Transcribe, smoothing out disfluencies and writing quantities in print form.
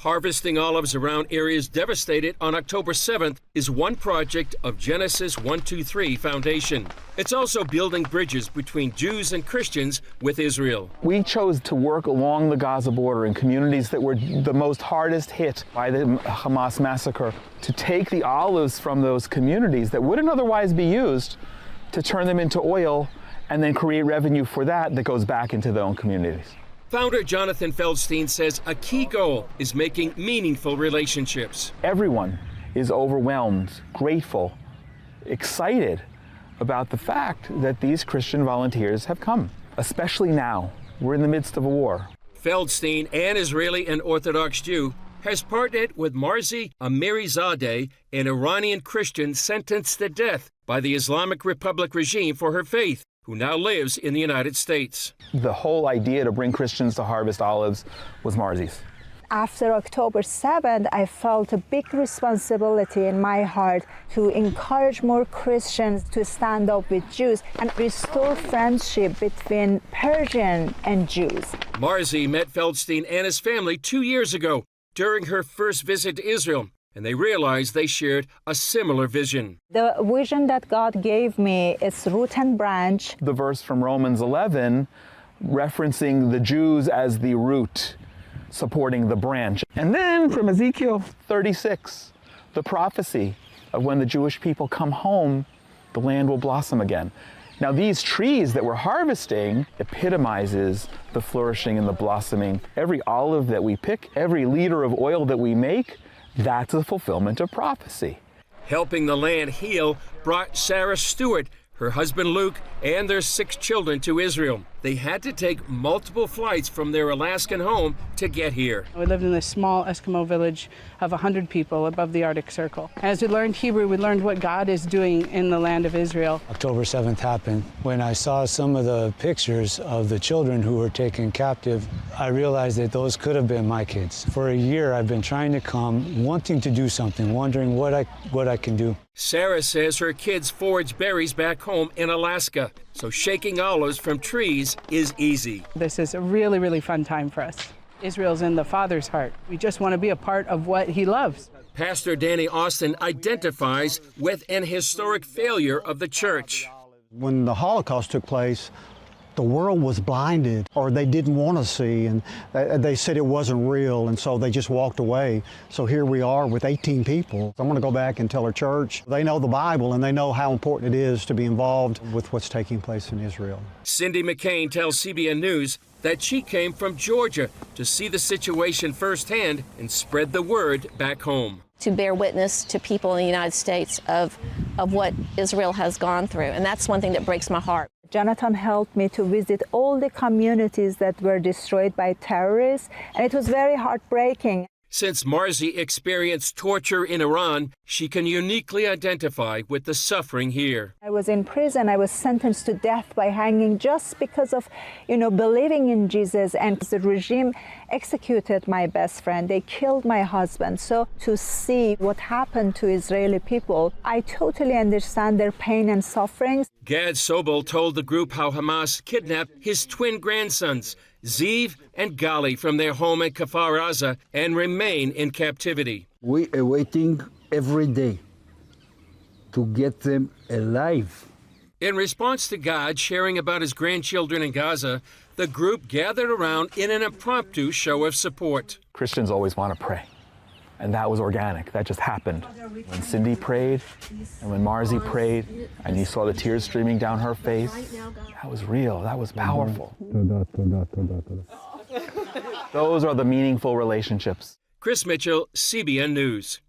Harvesting olives around areas devastated on October 7th is one project of Genesis 123 Foundation. It's also building bridges between Jews and Christians with Israel. We chose to work along the Gaza border in communities that were the most hardest hit by the Hamas massacre, to take the olives from those communities that wouldn't otherwise be used, to turn them into oil and then create revenue for that goes back into their own communities. Founder Jonathan Feldstein says a key goal is making meaningful relationships. Everyone is overwhelmed, grateful, excited about the fact that these Christian volunteers have come, especially now. We're in the midst of a war. Feldstein, an Israeli and Orthodox Jew, has partnered with Marzi Amirizadeh, an Iranian Christian sentenced to death by the Islamic Republic regime for her faith, who now lives in the United States. The whole idea to bring Christians to harvest olives was Marzi's. After October 7th, I felt a big responsibility in my heart to encourage more Christians to stand up with Jews and restore friendship between Persian and Jews. Marzi met Feldstein and his family 2 years ago during her first visit to Israel, and they realized they shared a similar vision. The vision that God gave me is root and branch. The verse from Romans 11 referencing the Jews as the root, supporting the branch. And then from Ezekiel 36, the prophecy of when the Jewish people come home, the land will blossom again. Now these trees that we're harvesting epitomizes the flourishing and the blossoming. Every olive that we pick, every liter of oil that we make, that's a fulfillment of prophecy. Helping the land heal brought Sarah Stewart, her husband Luke, and their 6 children to Israel. They had to take multiple flights from their Alaskan home to get here. We lived in this small Eskimo village of 100 people above the Arctic Circle. As we learned Hebrew, we learned what God is doing in the land of Israel. October 7th happened. When I saw some of the pictures of the children who were taken captive, I realized that those could have been my kids. For a year, I've been trying to come, wanting to do something, wondering what I can do. Sarah says her kids forage berries back home in Alaska, so shaking olives from trees is easy. This is a really, really fun time for us. Israel's in the Father's heart. We just want to be a part of what He loves. Pastor Danny Austin identifies with an historic failure of the church. When the Holocaust took place, the world was blinded, or they didn't want to see, and they said it wasn't real, and so they just walked away. So here we are with 18 people. I'm going to go back and tell our church, they know the Bible and they know how important it is to be involved with what's taking place in Israel. Cindy McCain tells CBN News that she came from Georgia to see the situation firsthand and spread the word back home. To bear witness to people in the United States of what Israel has gone through, and that's one thing that breaks my heart. Jonathan helped me to visit all the communities that were destroyed by terrorists, and it was very heartbreaking. Since Marzi experienced torture in Iran, she can uniquely identify with the suffering here. I was in prison. I was sentenced to death by hanging just because of, believing in Jesus. And the regime executed my best friend. They killed my husband. So to see what happened to Israeli people, I totally understand their pain and sufferings. Gad Sobel told the group how Hamas kidnapped his twin grandsons, Ziv and Gali, from their home in Kfar Aza and remain in captivity. We are waiting every day to get them alive. In response to God sharing about his grandchildren in Gaza, the group gathered around in an impromptu show of support. Christians always want to pray, and that was organic. That just happened. When Cindy prayed and when Marzi prayed and you saw the tears streaming down her face, that was real. That was powerful. Those are the meaningful relationships. Chris Mitchell, CBN News.